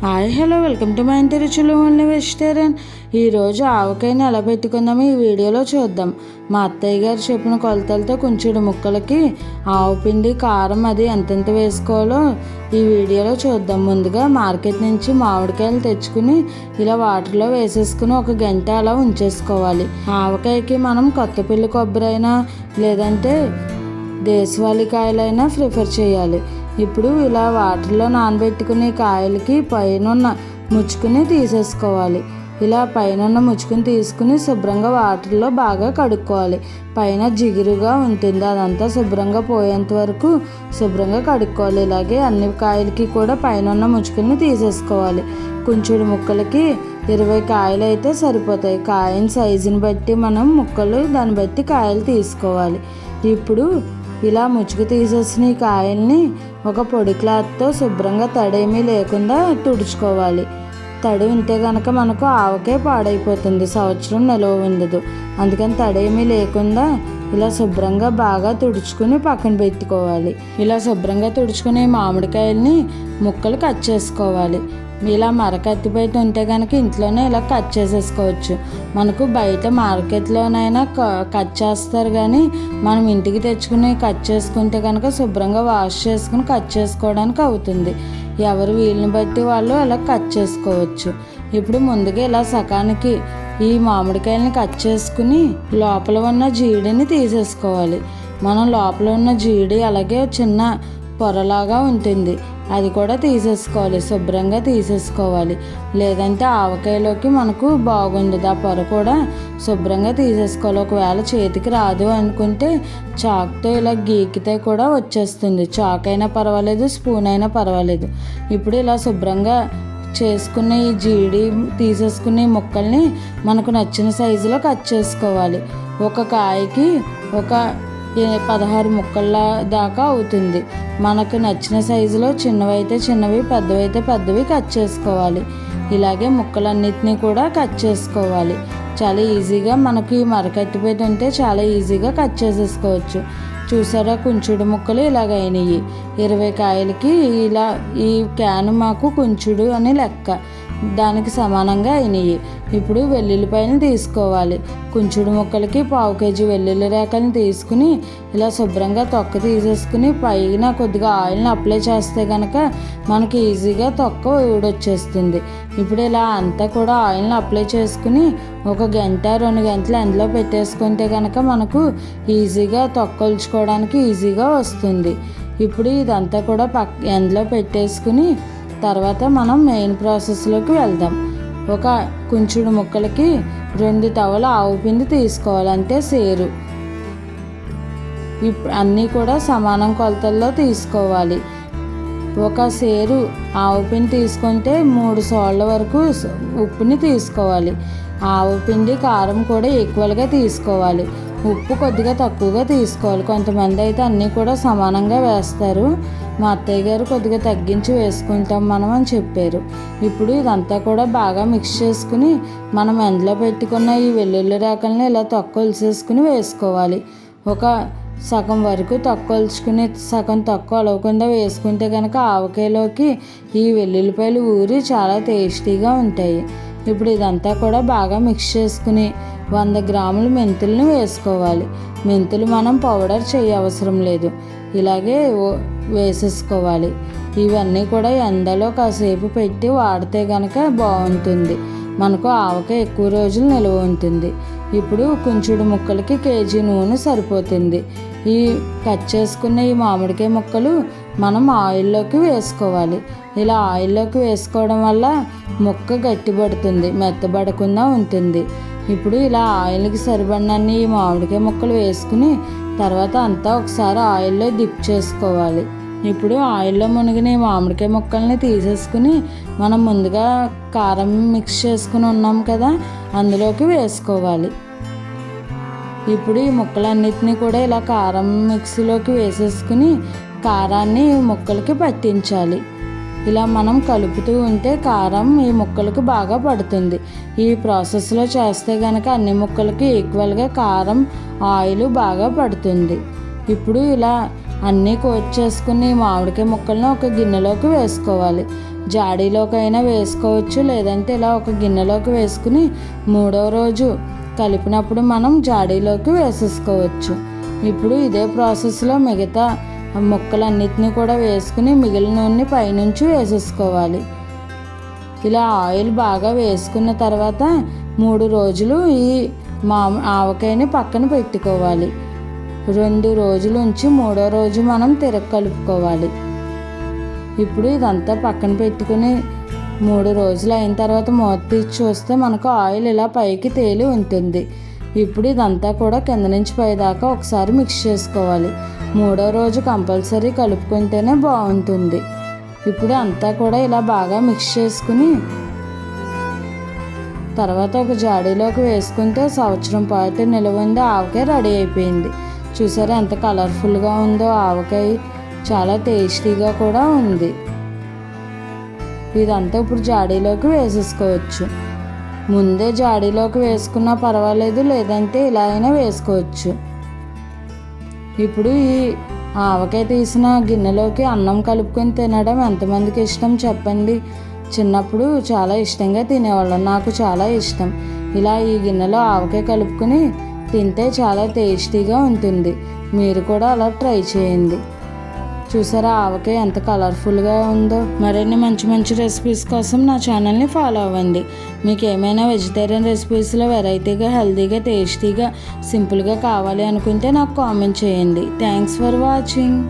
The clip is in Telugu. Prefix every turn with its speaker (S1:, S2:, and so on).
S1: హాయ్ హలో వెల్కమ్ టు మా ఇంటి రుచులు ఓన్లీ వెజిటేరియన్. ఈరోజు ఆవకాయని ఎలా పెట్టుకుందామో ఈ వీడియోలో చూద్దాం. మా అత్తయ్య గారు చెప్పిన కొలతలతో కొంచెం ముక్కలకి ఆవు పిండి కారం అది ఎంతెంత వేసుకోవాలో ఈ వీడియోలో చూద్దాం. ముందుగా మార్కెట్ నుంచి మామిడికాయలు తెచ్చుకుని ఇలా వాటర్లో వేసేసుకుని ఒక గంట అలా ఉంచేసుకోవాలి. ఆవకాయకి మనం కొత్తపల్లి కొబ్బరి అయినా లేదంటే దేశవాళీ కాయలైనా ప్రిఫర్ చేయాలి. ఇప్పుడు ఇలా వాటర్లో నానబెట్టుకుని కాయలకి పైన ముచ్చుకుని తీసేసుకోవాలి. ఇలా పైన ముచ్చుకుని తీసుకుని శుభ్రంగా వాటర్లో బాగా కడుక్కోవాలి. పైన జిగురుగా ఉంటుంది, అదంతా శుభ్రంగా పోయేంత వరకు శుభ్రంగా కడుక్కోవాలి. ఇలాగే అన్ని కాయలకి కూడా పైన ముచ్చుకుని తీసేసుకోవాలి. కొంచెం ముక్కలకి 20 కాయలు అయితే సరిపోతాయి. కాయని సైజుని బట్టి మనం ముక్కలు దాన్ని బట్టి కాయలు తీసుకోవాలి. ఇప్పుడు ఇలా ముచ్చుకు తీసేసిన ఈ కాయల్ని ఒక పొడి క్లాత్తో శుభ్రంగా తడేమీ లేకుండా తుడుచుకోవాలి. తడి ఉంటే కనుక మనకు ఆవకాయ పాడైపోతుంది, సంవత్సరం నిలవ ఉండదు. అందుకని తడేమీ లేకుండా ఇలా శుభ్రంగా బాగా తుడుచుకుని పక్కన పెట్టుకోవాలి. ఇలా శుభ్రంగా తుడుచుకుని మామిడికాయల్ని ముక్కలు కట్ చేసుకోవాలి. ఇలా మరకత్తిపైతే ఉంటే కనుక ఇంట్లోనే ఇలా కట్ చేసేసుకోవచ్చు. మనకు బయట మార్కెట్లోనైనా కట్ చేస్తారు, కానీ మనం ఇంటికి తెచ్చుకుని కట్ చేసుకుంటే కనుక శుభ్రంగా వాష్ చేసుకుని కట్ చేసుకోవడానికి అవుతుంది. ఎవరు వీలుని బట్టి వాళ్ళు అలా కట్ చేసుకోవచ్చు. ఇప్పుడు ముందుగా ఇలా సకానికి ఈ మామిడికాయలని కట్ చేసుకుని లోపల ఉన్న జీడిని తీసేసుకోవాలి. మనం లోపల ఉన్న జీడి అలాగే చిన్న పొరలాగా ఉంటుంది, అది కూడా తీసేసుకోవాలి. శుభ్రంగా తీసేసుకోవాలి, లేదంటే ఆవకాయలోకి మనకు బాగుండదు. ఆ పొర కూడా శుభ్రంగా తీసేసుకోవాలి. ఒకవేళ చేతికి రాదు అనుకుంటే చాకుతో ఇలా గీకితే కూడా వచ్చేస్తుంది. చాక్ అయినా పర్వాలేదు, స్పూన్ అయినా పర్వాలేదు. ఇప్పుడు ఇలా శుభ్రంగా చేసుకున్న ఈ జీడి తీసేసుకునే ముక్కల్ని మనకు నచ్చిన సైజులో కట్ చేసుకోవాలి. ఒక కాయకి ఒక 16 ముక్కల దాకా అవుతుంది. మనకు నచ్చిన సైజులో చిన్నవైతే చిన్నవి, పెద్దవైతే పెద్దవి కట్ చేసుకోవాలి. ఇలాగే ముక్కలన్నిటినీ కూడా కట్ చేసుకోవాలి. చాలా ఈజీగా మనకి మరకట్టిపోయి ఉంటే చాలా ఈజీగా కట్ చేసేసుకోవచ్చు. చూసారా, కుంచుడు ముక్కలు ఇలాగ అయినాయి. 20 కాయలకి ఇలా ఈ క్యాన్ మాకు కుంచుడు అని లెక్క, దానికి సమానంగా అయినాయి. ఇప్పుడు వెల్లుల్లిపాయలు తీసుకోవాలి. కుంచుడు ముక్కలకి 1/2 కేజీ వెల్లుల్లి రేకలను తీసుకుని ఇలా శుభ్రంగా తొక్క తీసేసుకుని పైన కొద్దిగా ఆయిల్ని అప్లై చేస్తే కనుక మనకి ఈజీగా తొక్క ఊడొచ్చేస్తుంది. ఇప్పుడు ఇలా అంతా కూడా ఆయిల్ని అప్లై చేసుకుని ఒక గంట 2 గంటలు ఎండలో పెట్టేసుకుంటే కనుక మనకు ఈజీగా తొక్క ఒలుచుకోవడానికి ఈజీగా వస్తుంది. ఇప్పుడు ఇదంతా కూడా ఎండలో పెట్టేసుకుని తర్వాత మనం మెయిన్ ప్రాసెస్లోకి వెళ్దాం. ఒక కుంచుడు ముక్కలకి 2 తవల ఆవు పిండి తీసుకోవాలి, అంటే సేరు. అన్నీ కూడా సమానం కొలతల్లో తీసుకోవాలి. ఒక సేరు ఆవు పిండి తీసుకుంటే 3 సోళ్ళ వరకు ఉప్పుని తీసుకోవాలి. ఆవు పిండి కారం కూడా ఈక్వల్గా తీసుకోవాలి. ఉప్పు కొద్దిగా తక్కువగా తీసుకోవాలి. కొంతమంది అయితే అన్నీ కూడా సమానంగా వేస్తారు. మా అత్తయ్య గారు కొద్దిగా తగ్గించి వేసుకుంటాం మనం అని చెప్పారు. ఇప్పుడు ఇదంతా కూడా బాగా మిక్స్ చేసుకుని మనం ఎండలో పెట్టుకున్న ఈ వెల్లుల్లి రేకల్ని ఇలా తొక్క ఒలిసేసుకుని వేసుకోవాలి. ఒక సగం వరకు తొక్క ఒలుచుకుని సగం తొక్క ఒలవకుండా వేసుకుంటే కనుక ఆవకాయలోకి ఈ వెల్లుల్లిపాయలు ఊరి చాలా టేస్టీగా ఉంటాయి. ఇప్పుడు ఇదంతా కూడా బాగా మిక్స్ చేసుకుని 100 గ్రాములు మెంతులను వేసుకోవాలి. మెంతులు మనం పౌడర్ అవసరం లేదు, ఇలాగే వేసేసుకోవాలి. ఇవన్నీ కూడా ఎండలో కాసేపు పెట్టి వాడితే కనుక బాగుంటుంది. మనకు ఆవకాయ ఎక్కువ రోజులు నిల్వ ఉంటుంది. ఇప్పుడు కుంచుడు ముక్కలకి 1 కేజీ నూనె సరిపోతుంది. ఈ కట్ చేసుకున్న ఈ మామిడికాయ ముక్కలు మనం ఆయిల్లోకి వేసుకోవాలి. ఇలా ఆయిల్లోకి వేసుకోవడం వల్ల ముక్క గట్టిపడుతుంది, మెత్తబడకుండా ఉంటుంది. ఇప్పుడు ఇలా ఆయిల్కి సరిపడినన్ని ఈ మామిడికాయ ముక్కలు వేసుకుని తర్వాత అంతా ఒకసారి ఆయిల్లో డిప్ చేసుకోవాలి. ఇప్పుడు ఆయిల్లో మునిగిన ఈ మామిడికాయ ముక్కల్ని తీసేసుకుని మనం ముందుగా కారం మిక్స్ చేసుకుని ఉన్నాం కదా, అందులోకి వేసుకోవాలి. ఇప్పుడు ఈ ముక్కలన్నిటినీ కూడా ఇలా కారం మిక్సీలోకి వేసేసుకుని కారాన్ని ముక్కలకి పట్టించాలి. ఇలా మనం కలుపుతూ ఉంటే కారం ఈ ముక్కలకు బాగా పడుతుంది. ఈ ప్రాసెస్లో చేస్తే కనుక అన్ని ముక్కలకి ఈక్వల్గా కారం ఆయిల్ బాగా పడుతుంది. ఇప్పుడు ఇలా అన్నీ కోట్ చేసుకుని మామిడికాయ ముక్కలను ఒక గిన్నెలోకి వేసుకోవాలి. జాడీలోకైనా వేసుకోవచ్చు, లేదంటే ఇలా ఒక గిన్నెలోకి వేసుకుని 3వ రోజు కలిపినప్పుడు మనం జాడీలోకి వేసేసుకోవచ్చు. ఇప్పుడు ఇదే ప్రాసెస్లో మిగతా ముక్కలన్నిటినీ కూడా వేసుకుని మిగిలిన నూనె పైనుంచి వేసేసుకోవాలి. ఇలా ఆయిల్ బాగా వేసుకున్న తర్వాత 3 రోజులు ఈ ఆవకాయని పక్కన పెట్టుకోవాలి. 2 రోజుల నుంచి 3వ రోజు మనం కలుపుకోవాలి. ఇప్పుడు ఇదంతా పక్కన పెట్టుకుని 3 రోజులు అయిన తర్వాత మూత తీసి చూస్తే మనకు ఆయిల్ ఇలా పైకి తేలి ఉంటుంది. ఇప్పుడు ఇదంతా కూడా కింద నుంచి పైదాకా ఒకసారి మిక్స్ చేసుకోవాలి. 3వ రోజు కంపల్సరీ కలుపుకుంటేనే బాగుంటుంది. ఇప్పుడు అంతా కూడా ఇలా బాగా మిక్స్ చేసుకుని తర్వాత ఒక జాడీలోకి వేసుకుంటే సంవత్సరం పాటు నిల్వ ఉండే ఆవకాయ రెడీ అయిపోయింది. చూసారా ఎంత కలర్ఫుల్గా ఉందో ఆవకాయ, చాలా టేస్టీగా కూడా ఉంది. ఇదంతా ఇప్పుడు జాడీలోకి వేసేసుకోవచ్చు. ముందే జాడీలోకి వేసుకున్నా పర్వాలేదు, లేదంటే ఇలా అయినా వేసుకోవచ్చు. ఇప్పుడు ఈ ఆవకాయ తీసిన గిన్నెలోకి అన్నం కలుపుకొని తినడం ఎంతమందికి ఇష్టం చెప్పండి. చిన్నప్పుడు చాలా ఇష్టంగా తినేవాళ్ళం, నాకు చాలా ఇష్టం. ఇలా ఈ గిన్నెలో ఆవకాయ కలుపుకొని తింటే చాలా టేస్టీగా ఉంటుంది. మీరు కూడా అలా ట్రై చేయండి. చూసారా ఆవకాయ ఎంత కలర్ఫుల్గా ఉందో. మరిన్ని మంచి మంచి రెసిపీస్ కోసం నా ఛానల్ని ఫాలో అవ్వండి. మీకు ఏమైనా వెజిటేరియన్ రెసిపీస్లో వెరైటీగా, హెల్తీగా, టేస్టీగా, సింపుల్గా కావాలి అనుకుంటే నాకు కామెంట్ చేయండి. Thanks for watching.